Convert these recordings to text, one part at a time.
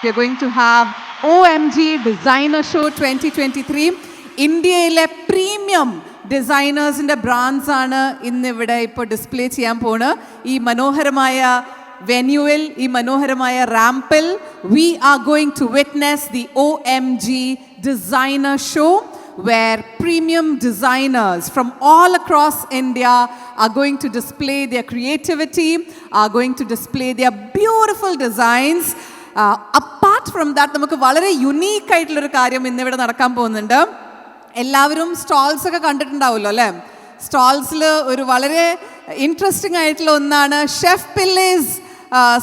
We are going to have OMG Designer Show 2023. ഇന്ത്യയിലെ premium ഡിസൈനേഴ്സിൻ്റെ brands ആണ് ഇന്നിവിടെ ഇപ്പോൾ ഡിസ്പ്ലേ ചെയ്യാൻ പോണ്. ഈ മനോഹരമായ വെന്യൂവിൽ, ഈ മനോഹരമായ റാമ്പിൽ we are going to witness the OMG Designer Show, where premium designers from all across India are going to display their creativity, are going to display their beautiful designs. Apart from that, നമുക്ക് വളരെ unique ആയിട്ടുള്ളൊരു കാര്യം ഇന്നിവിടെ നടക്കാൻ പോകുന്നുണ്ട്. എല്ലാവരും stalls ഒക്കെ കണ്ടിട്ടുണ്ടാവുമല്ലോ അല്ലേ? സ്റ്റോൾസിൽ ഒരു വളരെ ഇൻട്രസ്റ്റിംഗ് ആയിട്ടുള്ള ഒന്നാണ് chef പില്ലേസ്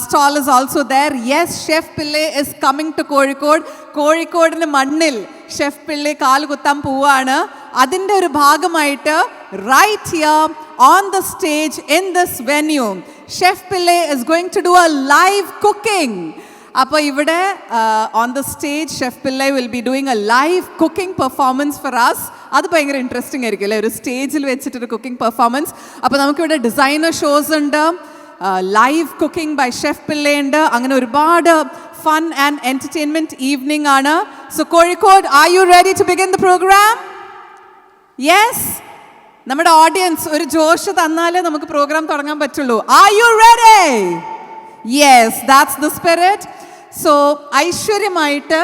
stall is also there. Yes, Chef Pillay is coming to Kozhikode. കോഴിക്കോടിൻ്റെ മണ്ണിൽ ഷെഫ് പിള്ളെ കാല് കുത്താൻ പോവാണ്. അതിൻ്റെ ഒരു ഭാഗമായിട്ട് right here on the stage in this venue, Chef Pillay is going to do a live cooking. അപ്പോൾ ഇവിടെ on the stage Chef Pillay will be doing a live cooking performance for us. അത് ഭയങ്കര interesting ആയിരിക്കും അല്ലേ, ഒരു സ്റ്റേജിൽ വെച്ചിട്ടൊരു cooking performance. അപ്പോൾ നമുക്കിവിടെ ഡിസൈനർ ഷോസ് ഉണ്ട്, live cooking by chef Pillai ഉണ്ട്. അങ്ങനെ ഒരുപാട് ഫൺ ആൻഡ് എൻ്റർടൈൻമെൻറ്റ് ഈവനിങ് ആണ്. So Kozhikode, are you ready to begin the program? Yes, നമ്മുടെ ഓഡിയൻസ് ഒരു ജോഷ് തന്നാലേ നമുക്ക് പ്രോഗ്രാം തുടങ്ങാൻ പറ്റുള്ളൂ. Are you ready? Yes, that's the spirit. So ഐശ്വര്യമായിട്ട്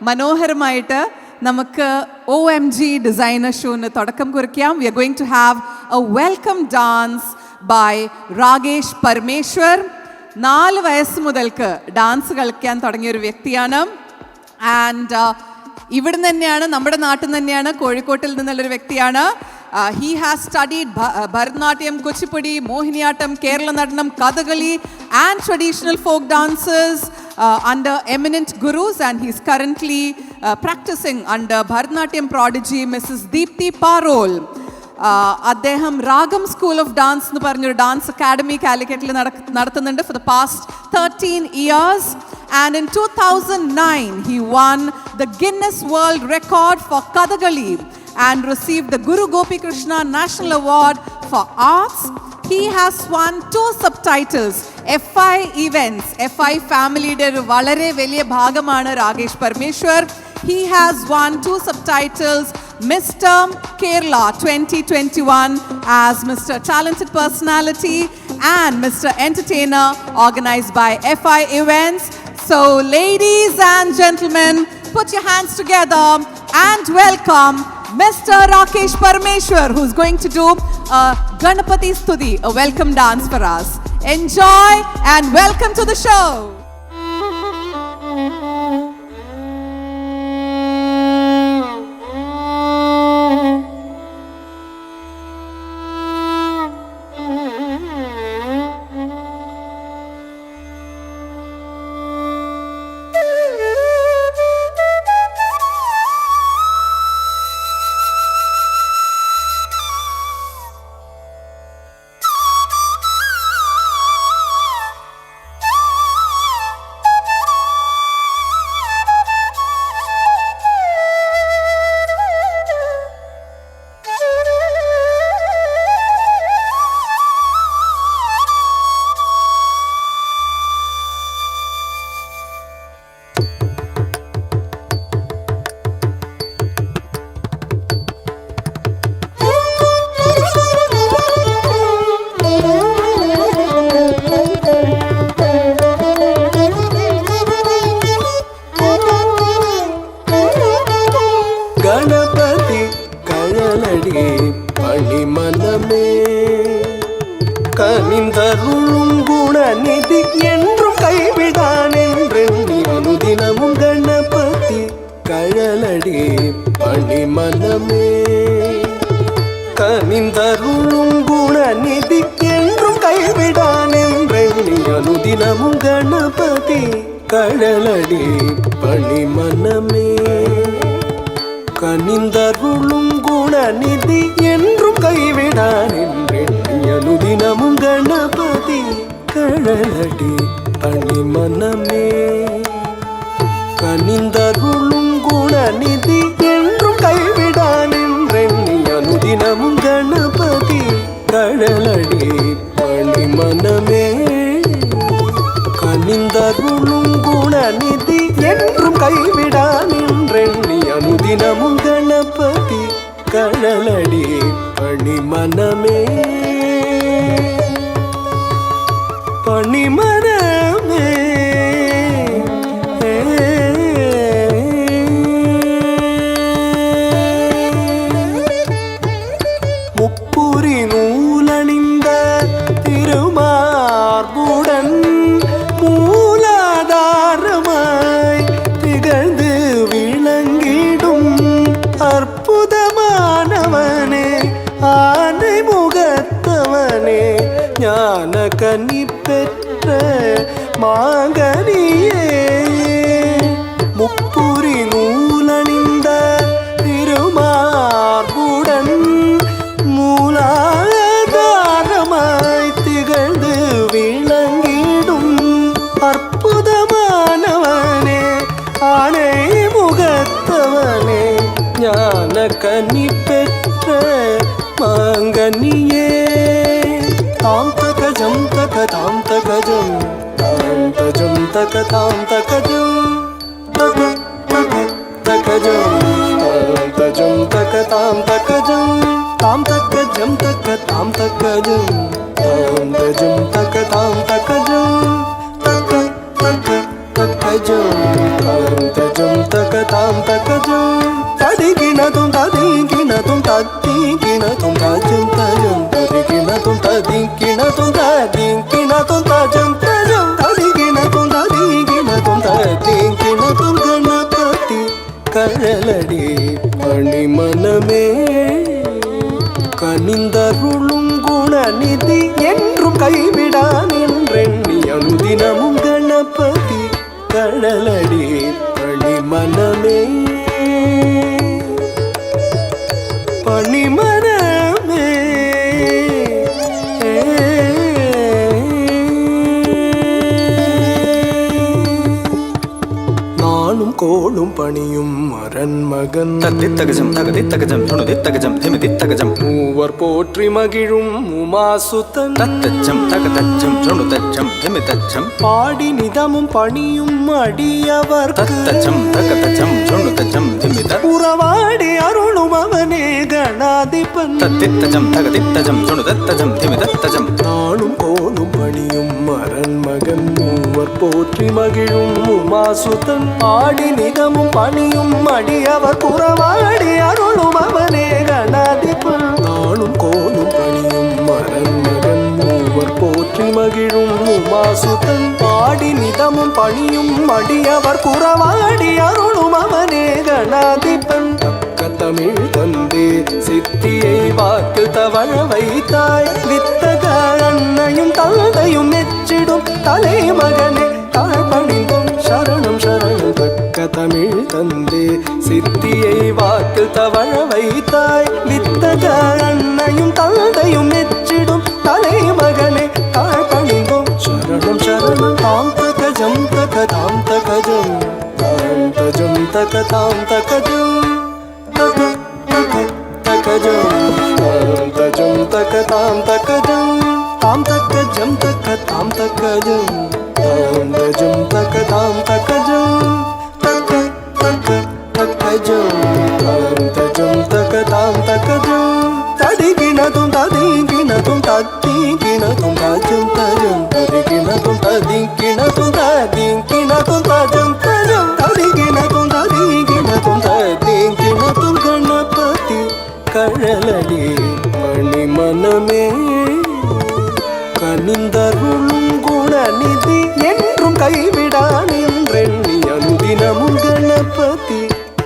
മനോഹരമായിട്ട് നമുക്ക് OMG ഡിസൈനർ ഷോന് തുടക്കം കുറിക്കാം. We are going to have a welcome dance by Rakesh Parameshwar. 4 വയസ്സ് മുതൽക്ക് ഡാൻസ് കളിക്കാൻ തുടങ്ങിയൊരു വ്യക്തിയാണ്. ആൻഡ് ഇവിടുന്ന് തന്നെയാണ്, നമ്മുടെ നാട്ടിൽ നിന്ന് തന്നെയാണ്, കോഴിക്കോട്ടിൽ നിന്നുള്ളൊരു വ്യക്തിയാണ്. He has studied Bharatanatyam, Kuchipudi, Mohiniyattam, Kerala Nadanam, Kathakali and traditional folk dances under eminent gurus, and he's currently practicing under Bharatanatyam prodigy Mrs. Deepthi Parol. അദ്ദേഹം രാഗം സ്കൂൾ ഓഫ് ഡാൻസ് എന്ന് പറഞ്ഞൊരു ഡാൻസ് അക്കാഡമി കാലിക്കറ്റിൽ നടത്തുന്നുണ്ട് for the past 13 years. And in 2009 he won the Guinness World Record for Kathakali and received the Guru Gopi Krishna National Award for Arts. He has won 2 subtitles, FI Events, FI ഫാമിലിയുടെ ഒരു വളരെ വലിയ ഭാഗമാണ് Rakesh Parameshwar. He has won 2 subtitles, Mr. Kerala 2021 as Mr. Talented Personality and Mr. Entertainer, organized by FI Events. So ladies and gentlemen, put your hands together and welcome Mr. Rakesh Parameshwar, who's going to do a Ganapati Stuti, a welcome dance for us. Enjoy and welcome to the show. பணிமனமே கனிந்தருளும் Gunanidhi என்றும் கைவிடான் என்றெண்ணி அனுதினமும் கணபதி கழலடி பணிமனமே கனிந்தருளும் குணநிதி என்றும் கைவிடான் என்றெண்ணி அனுதினமும் கணபதி கழலடி பணிமனமே கனிந்தருளும் குணநிதி என்றும் கைவிடான் என்றெண்ணி அனுதினமும் கணபதி கழலடி பணிமனமே கனிந்தருளும் குணநிதி என்றும் கைவிடான் என்றெண்ணி அனுதினமும் கணபதி கழலடி பணிமனமே கனிந்தருளும் குணநிதி കൈവിടാ നിன்றെണ്ണി അനുദിനമും ഗണപതി കഴലടി പണിമനമേ പണിമനമേ മുപ്പുരി നൂലണിந்த திருமார்புடன் மூலாதாரமாய் திகழ்ந்து விளங்கிடும் அற்புதமானவனே ஆனை முகத்தவனே ஞான கனி பெற்ற மாங்கனியே முப்புரி நூலணிந்த திருமார்புடன் மூலாதாரமாய் திகழ்ந்து விளங்கிடும் அற்புதமானவனே ஆனை முகத்தவனே ஞான கனி பெற்ற மாங்கனியே தாம் தகஜம் தகதாம் தகஜம் தாம் தஜம் தகதாம் தகஜம் தக தக தகஜம் தாம் தஜம் தகதாம் தகஜம் தாம் தகஜம் தகதாம் தகஜம் தாம் தஜம் தகதாம் தகஜம் தக தக தகஜம் தாம் தஜம் தகதாம் தகஜம் ததிகிணதும் ததிகிணதும் ததிகிணதும் தஜம் தஜம் ததிகிணதும் ததிகிணதும் ததிகிணதும் தஜம் தஜம் ததிகிணதும் ததிகிணதும் ததிகிணதும் கணபதி கழலடி பணிமனமே கனிந்தருளும் குணநிதி என்றும் கைவிடா நின்றெண்ணி அனுதினமும் கணபதி கழலடி பணிமனமே பணிமனமே நானும் கோளும் பணியும் அரண்மகன் தத்தித்தகஜம் தகதித்தகஜம் துணுதித்தகஜம் திமிதித்தகஜம் மூவர் போற்றி மகிழும் உமாசுதன் தத்தச்சம் தகதச்சம் துணுதச்சம் திமிதச்சம் பாடி நிதமும் பணியும் அடியவர் தத்தச்சம் தகதச்சம் துணுதச்சம் திமித உறவாடி அருளும் அவனே கணாதிபன் தத்தித்தஜம் தகதித்தஜம் துணுதத்தஜம் திமிதத்தஜம் நானும் கோளும் பணியும் அரண்மகன் மூவர் போற்றி மகிழும் உமாசுதன் பாடி நிதமும் பணியும் அடியவர் புறவாடி அருளும் அவனே கணாதிபன் நானும் கோளும் பணியும் அரண்மகன் மூவர் போற்றி மகிழும் உமாசுதன் பாடி நிதமும் பணியும் அடியவர் புறவாடி அருளும் அவனே கணாதிபன் தமிழ் தந்தே சித்தியை வாக்கு தவழ வைத்தாய் வித்தக அன்னையும் தந்தையும் மெச்சிடும் தலைமகனே தாழ்பணிந்தும் சரணம் சரணம் தக்க தமிழ் தந்தே சித்தியை வாக்கு தவழ வைத்தாய் வித்தக அன்னையும் தந்தையும் மெச்சிடும் தலைமகனே தாழ்பணிந்தும் சரணம் சரணம் தாம் தகஜம் தகதாம் தகஜம் தாம் தஜம் தகதாம் தகஜம் தக தக தகஜம் தாம் தஜம் தகதாம் தகஜம் தாம் தகஜம் தகதாம் தகஜம் தாம் தஜம் தகதாம் தகஜம் தக தக தகஜம் தாம் தஜம் தகதாம் தகஜம் ததிகிணதும் ததிகிணதும் ததிகிணதும் தஜம் தஜம் ததிகிணதும் ததிகிணதும் ததிகிணதும் தஜம் தஜம் ததிகிணதும் ததிகிணதும் ததிகிணதும் கணபதி கழலடி பணிமனமே கனிந்தருளும் குணநிதி என்றும் கைவிடா நின்றெண்ணி அனுதினமும் கணபதி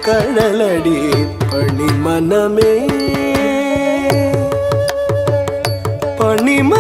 கழலடி பணிமனமே பணிம